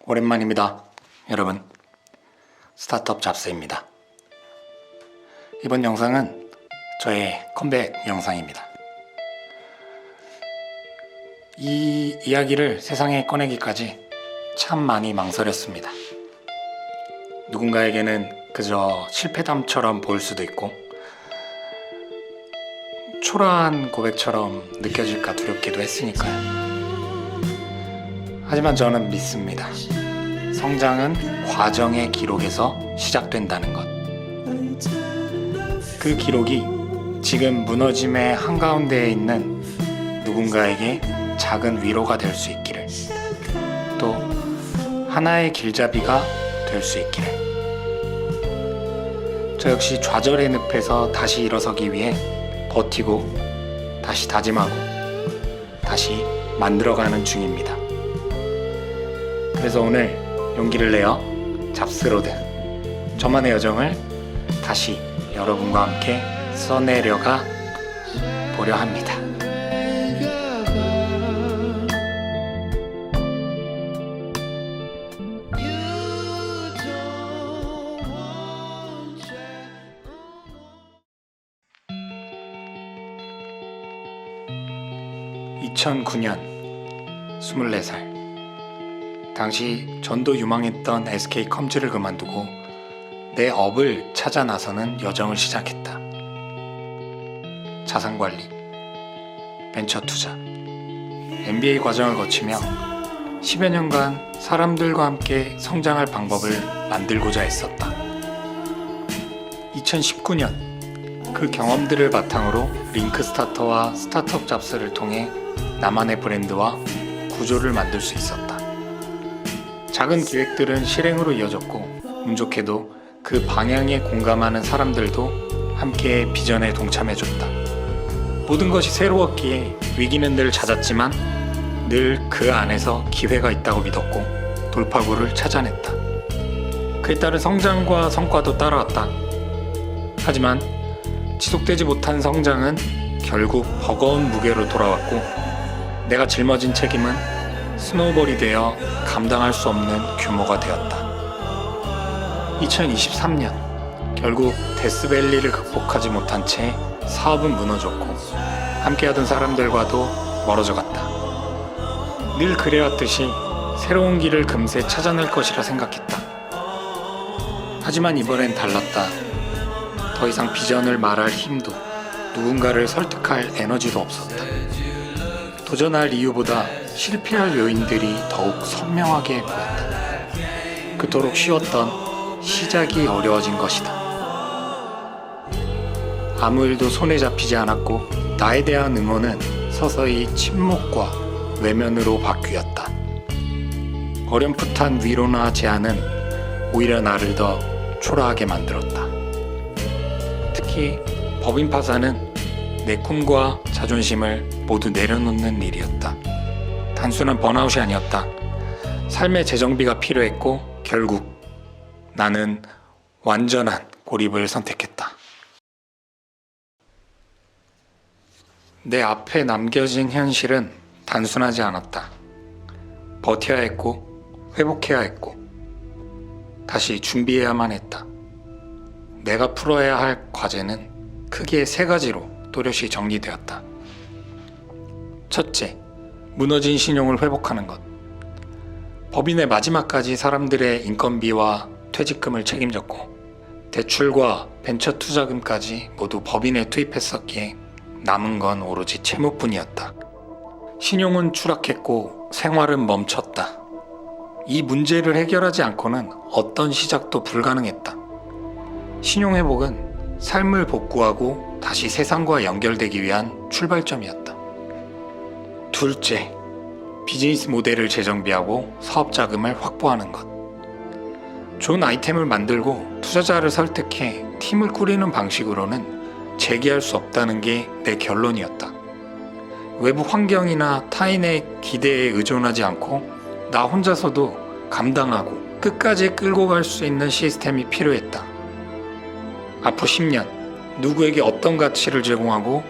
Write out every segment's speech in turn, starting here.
오랜만입니다. 여러분, 스타트업 잡스입니다. 이번 영상은 저의 컴백 영상입니다. 이 이야기를 세상에 꺼내기까지 참 많이 망설였습니다. 누군가에게는 그저 실패담처럼 보일 수도 있고 초라한 고백처럼 느껴질까 두렵기도 했으니까요. 하지만 저는 믿습니다. 성장은 과정의 기록에서 시작된다는 것. 그 기록이 지금 무너짐의 한가운데에 있는 누군가에게 작은 위로가 될 수 있기를, 또 하나의 길잡이가 될 수 있기를. 저 역시 좌절의 늪에서 다시 일어서기 위해 버티고 다시 다짐하고 다시 만들어가는 중입니다. 그래서 오늘 용기를 내어 잡스로드, 저만의 여정을 다시 여러분과 함께 써내려가 보려 합니다. (2009년) 24살. 당시 전도 유망했던 SK컴즈를 그만두고 내 업을 찾아 나서는 여정을 시작했다. 자산관리, 벤처투자, MBA 과정을 거치며 10여 년간 사람들과 함께 성장할 방법을 만들고자 했었다. 2019년 그 경험들을 바탕으로 링크스타터와 스타트업 잡스를 통해 나만의 브랜드와 구조를 만들 수 있었다. 작은 기획들은 실행으로 이어졌고, 운 좋게도 그 방향에 공감하는 사람들도 함께 비전에 동참해줬다. 모든 것이 새로웠기에 위기는 늘 잦았지만 늘 그 안에서 기회가 있다고 믿었고 돌파구를 찾아냈다. 그에 따른 성장과 성과도 따라왔다. 하지만 지속되지 못한 성장은 결국 버거운 무게로 돌아왔고, 내가 짊어진 책임은 스노우볼이 되어 감당할 수 없는 규모가 되었다. 2023년 결국 데스밸리를 극복하지 못한 채 사업은 무너졌고 함께하던 사람들과도 멀어져 갔다. 늘 그래왔듯이 새로운 길을 금세 찾아낼 것이라 생각했다. 하지만 이번엔 달랐다. 더 이상 비전을 말할 힘도, 누군가를 설득할 에너지도 없었다. 도전할 이유보다 실패할 요인들이 더욱 선명하게 보였다. 그토록 쉬웠던 시작이 어려워진 것이다. 아무 일도 손에 잡히지 않았고 나에 대한 응원은 서서히 침묵과 외면으로 바뀌었다. 어렴풋한 위로나 제안은 오히려 나를 더 초라하게 만들었다. 특히 법인 파산은 내 꿈과 자존심을 모두 내려놓는 일이었다. 단순한 번아웃이 아니었다. 삶의 재정비가 필요했고 결국 나는 완전한 고립을 선택했다. 내 앞에 남겨진 현실은 단순하지 않았다. 버텨야 했고 회복해야 했고 다시 준비해야만 했다. 내가 풀어야 할 과제는 크게 3가지로 또렷이 정리되었다. 첫째, 무너진 신용을 회복하는 것. 법인의 마지막까지 사람들의 인건비와 퇴직금을 책임졌고 대출과 벤처 투자금까지 모두 법인에 투입했었기에 남은 건 오로지 채무뿐이었다. 신용은 추락했고 생활은 멈췄다. 이 문제를 해결하지 않고는 어떤 시작도 불가능했다. 신용 회복은 삶을 복구하고 다시 세상과 연결되기 위한 출발점이었다. 둘째, 비즈니스 모델을 재정비하고 사업 자금을 확보하는 것. 좋은 아이템을 만들고 투자자를 설득해 팀을 꾸리는 방식으로는 재기할 수 없다는 게 내 결론이었다. 외부 환경이나 타인의 기대에 의존하지 않고 나 혼자서도 감당하고 끝까지 끌고 갈 수 있는 시스템이 필요했다. 앞으로 10년 누구에게 어떤 가치를 제공하고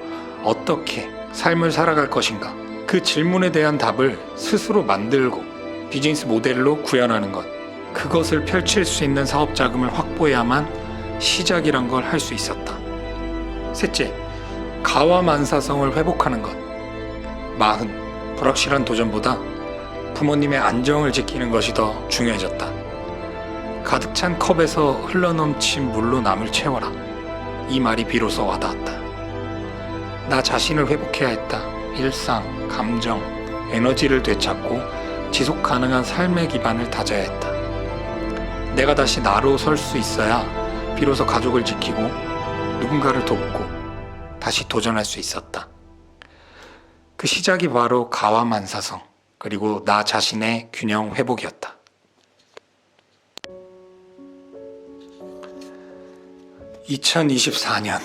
어떻게 삶을 살아갈 것인가, 그 질문에 대한 답을 스스로 만들고 비즈니스 모델로 구현하는 것, 그것을 펼칠 수 있는 사업 자금을 확보해야만 시작이란 걸 할 수 있었다. 셋째, 가와만사성을 회복하는 것. 마흔, 불확실한 도전보다 부모님의 안정을 지키는 것이 더 중요해졌다. 가득 찬 컵에서 흘러넘친 물로 남을 채워라. 이 말이 비로소 와닿았다. 나 자신을 회복해야 했다. 일상, 감정, 에너지를 되찾고 지속 가능한 삶의 기반을 다져야 했다. 내가 다시 나로 설 수 있어야 비로소 가족을 지키고 누군가를 돕고 다시 도전할 수 있었다. 그 시작이 바로 가와만사성, 그리고 나 자신의 균형 회복이었다. (2024년)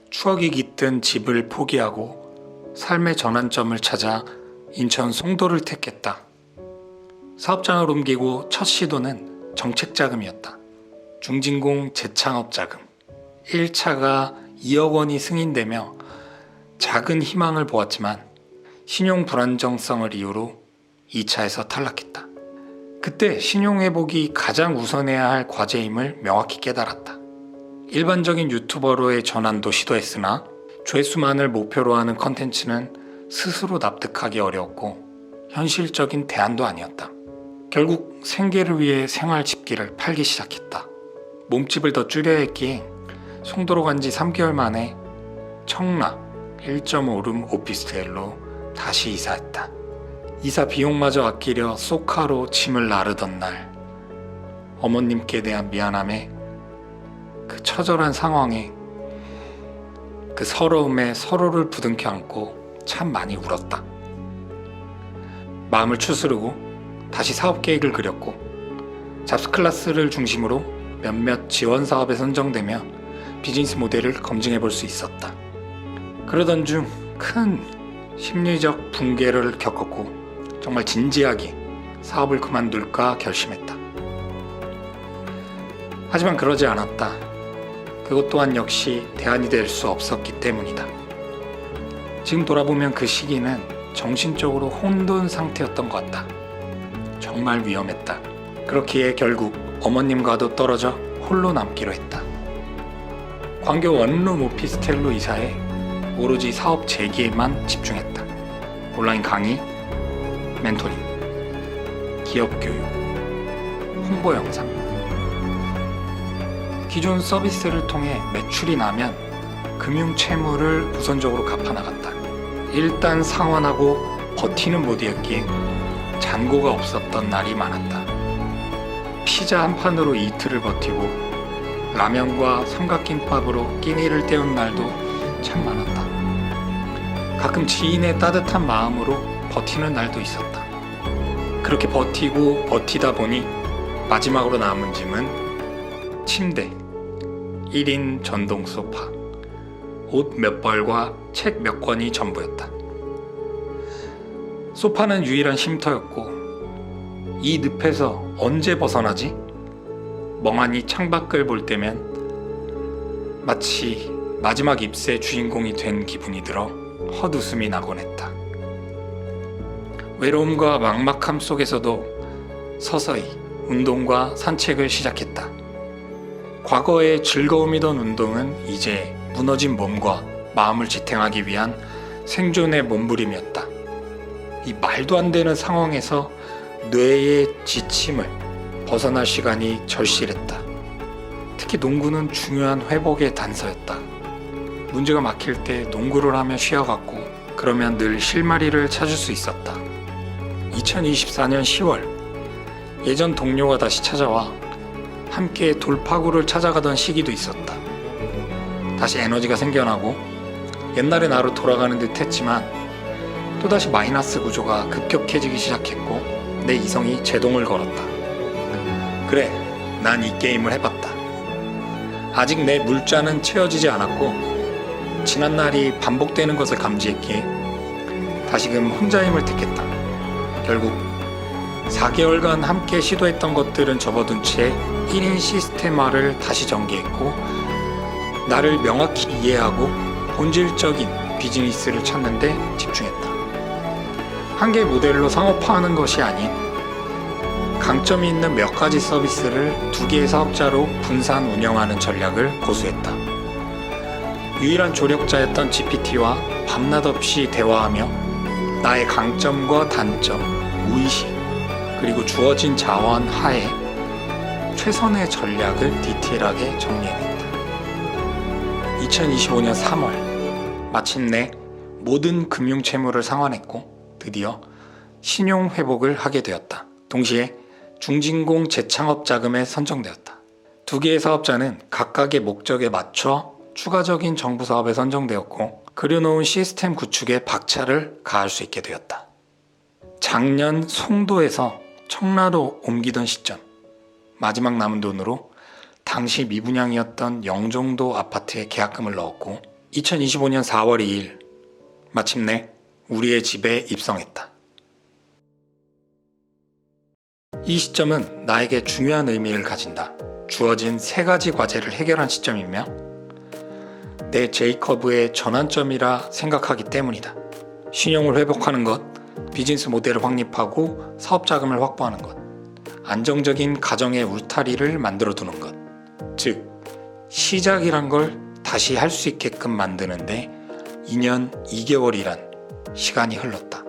추억이 깃든 집을 포기하고 삶의 전환점을 찾아 인천 송도를 택했다. 사업장을 옮기고 첫 시도는 정책자금이었다. 중진공 재창업자금 1차가 2억 원이 승인되며 작은 희망을 보았지만 신용 불안정성을 이유로 2차에서 탈락했다. 그때 신용 회복이 가장 우선해야 할 과제임을 명확히 깨달았다. 일반적인 유튜버로의 전환도 시도했으나 조회수만을 목표로 하는 컨텐츠는 스스로 납득하기 어려웠고 현실적인 대안도 아니었다. 결국 생계를 위해 생활 집기를 팔기 시작했다. 몸집을 더 줄여야 했기에 송도로 간 지 3개월 만에 청라 1.5룸 오피스텔로 다시 이사했다. 이사 비용마저 아끼려 소카로 짐을 나르던 날, 어머님께 대한 미안함에, 그 처절한 상황에, 그 서러움에 서로를 부둥켜 안고 참 많이 울었다. 마음을 추스르고 다시 사업 계획을 그렸고 잡스클래스를 중심으로 몇몇 지원 사업에 선정되며 비즈니스 모델을 검증해 볼 수 있었다. 그러던 중 큰 심리적 붕괴를 겪었고 정말 진지하게 사업을 그만둘까 결심했다. 하지만 그러지 않았다. 그것 또한 역시 대안이 될 수 없었기 때문이다. 지금 돌아보면 그 시기는 정신적으로 혼돈 상태였던 것 같다. 정말 위험했다. 그렇기에 결국 어머님과도 떨어져 홀로 남기로 했다. 광교 원룸 오피스텔로 이사해 오로지 사업 재기에만 집중했다. 온라인 강의, 멘토링, 기업 교육, 홍보 영상. 기존 서비스를 통해 매출이 나면 금융 채무를 우선적으로 갚아나갔다. 일단 상환하고 버티는 모드였기에 잔고가 없었던 날이 많았다. 피자 한 판으로 이틀을 버티고 라면과 삼각김밥으로 끼니를 때운 날도 참 많았다. 가끔 지인의 따뜻한 마음으로 버티는 날도 있었다. 그렇게 버티고 버티다 보니 마지막으로 남은 짐은 침대, 1인 전동 소파, 옷 몇 벌과 책 몇 권이 전부였다. 소파는 유일한 쉼터였고 이 늪에서 언제 벗어나지? 멍하니 창밖을 볼 때면 마치 마지막 입세의 주인공이 된 기분이 들어 헛웃음이 나곤 했다. 외로움과 막막함 속에서도 서서히 운동과 산책을 시작했다. 과거의 즐거움이던 운동은 이제 무너진 몸과 마음을 지탱하기 위한 생존의 몸부림이었다. 이 말도 안 되는 상황에서 뇌의 지침을 벗어날 시간이 절실했다. 특히 농구는 중요한 회복의 단서였다. 문제가 막힐 때 농구를 하며 쉬어갔고 그러면 늘 실마리를 찾을 수 있었다. 2024년 10월 예전 동료가 다시 찾아와 함께 돌파구를 찾아가던 시기도 있었다. 다시 에너지가 생겨나고 옛날의 나로 돌아가는 듯 했지만 또다시 마이너스 구조가 급격해지기 시작했고 내 이성이 제동을 걸었다. 그래, 난 이 게임을 해봤다. 아직 내 물자는 채워지지 않았고 지난날이 반복되는 것을 감지했기에 다시금 혼자 힘을 택했다. 결국 4개월간 함께 시도했던 것들은 접어둔 채 1인 시스템화를 다시 전개했고 나를 명확히 이해하고 본질적인 비즈니스를 찾는 데 집중했다. 한 개의 모델로 상업화하는 것이 아닌 강점이 있는 몇 가지 서비스를 두 개의 사업자로 분산 운영하는 전략을 고수했다. 유일한 조력자였던 GPT와 밤낮 없이 대화하며 나의 강점과 단점, 무의식, 그리고 주어진 자원 하에 최선의 전략을 디테일하게 정리해냈다. 2025년 3월 마침내 모든 금융 채무를 상환했고 드디어 신용 회복을 하게 되었다. 동시에 중진공 재창업 자금에 선정되었다. 두 개의 사업자는 각각의 목적에 맞춰 추가적인 정부 사업에 선정되었고 그려놓은 시스템 구축에 박차를 가할 수 있게 되었다. 작년 송도에서 청라로 옮기던 시점, 마지막 남은 돈으로 당시 미분양이었던 영종도 아파트에 계약금을 넣었고 2025년 4월 2일 마침내 우리의 집에 입성했다. 이 시점은 나에게 중요한 의미를 가진다. 주어진 3가지 과제를 해결한 시점이며 내 제이커브의 전환점이라 생각하기 때문이다. 신용을 회복하는 것, 비즈니스 모델을 확립하고 사업 자금을 확보하는 것, 안정적인 가정의 울타리를 만들어 두는 것. 즉, 시작이란 걸 다시 할 수 있게끔 만드는데 2년 2개월이란 시간이 흘렀다.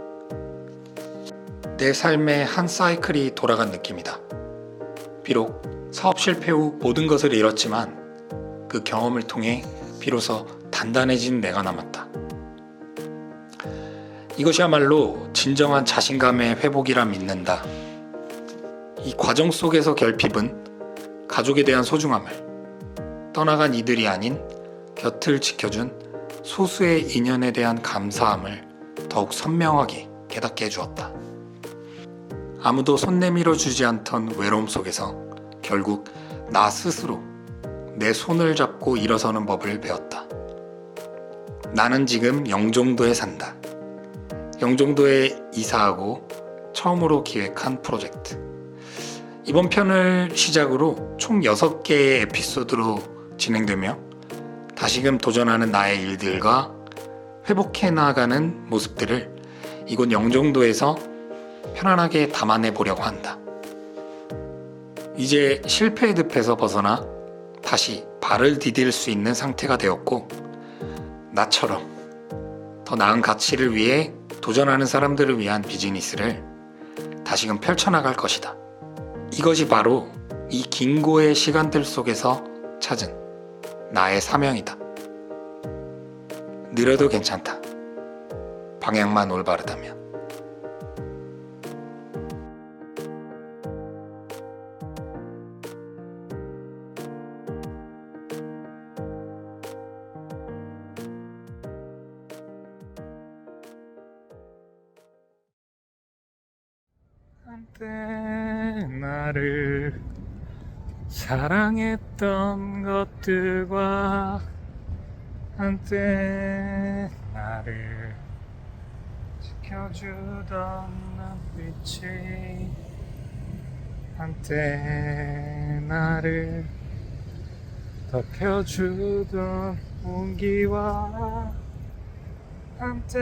내 삶의 한 사이클이 돌아간 느낌이다. 비록 사업 실패 후 모든 것을 잃었지만 그 경험을 통해 비로소 단단해진 내가 남았다. 이것이야말로 진정한 자신감의 회복이라 믿는다. 이 과정 속에서 결핍은 가족에 대한 소중함을, 떠나간 이들이 아닌 곁을 지켜준 소수의 인연에 대한 감사함을 더욱 선명하게 깨닫게 해주었다. 아무도 손 내밀어 주지 않던 외로움 속에서 결국 나 스스로 내 손을 잡고 일어서는 법을 배웠다. 나는 지금 영종도에 산다. 영종도에 이사하고 처음으로 기획한 프로젝트. 이번 편을 시작으로 총 6개의 에피소드로 진행되며 다시금 도전하는 나의 일들과 회복해 나가는 모습들을 이곳 영종도에서 편안하게 담아내 보려고 한다. 이제 실패의 늪에서 벗어나 다시 발을 디딜 수 있는 상태가 되었고 나처럼 더 나은 가치를 위해 도전하는 사람들을 위한 비즈니스를 다시금 펼쳐나갈 것이다. 이것이 바로 이 긴고의 시간들 속에서 찾은 나의 사명이다. 느려도 괜찮다. 방향만 올바르다면. 한때 나를 사랑했던 것들과 한때 나를 지켜주던 눈빛이 한때 나를 덮여주던 온기와 한때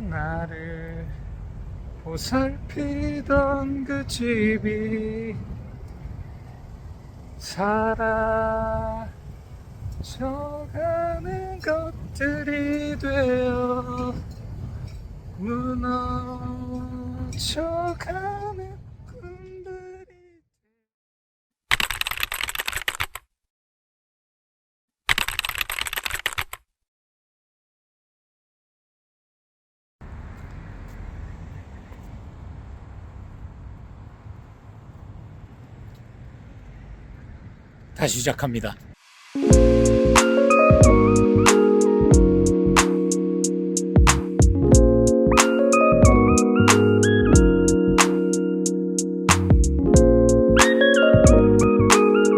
나를 보살피던 그 집이 사라져가는 것들이 되어 무너져가는 꿈들이 다시 시작합니다.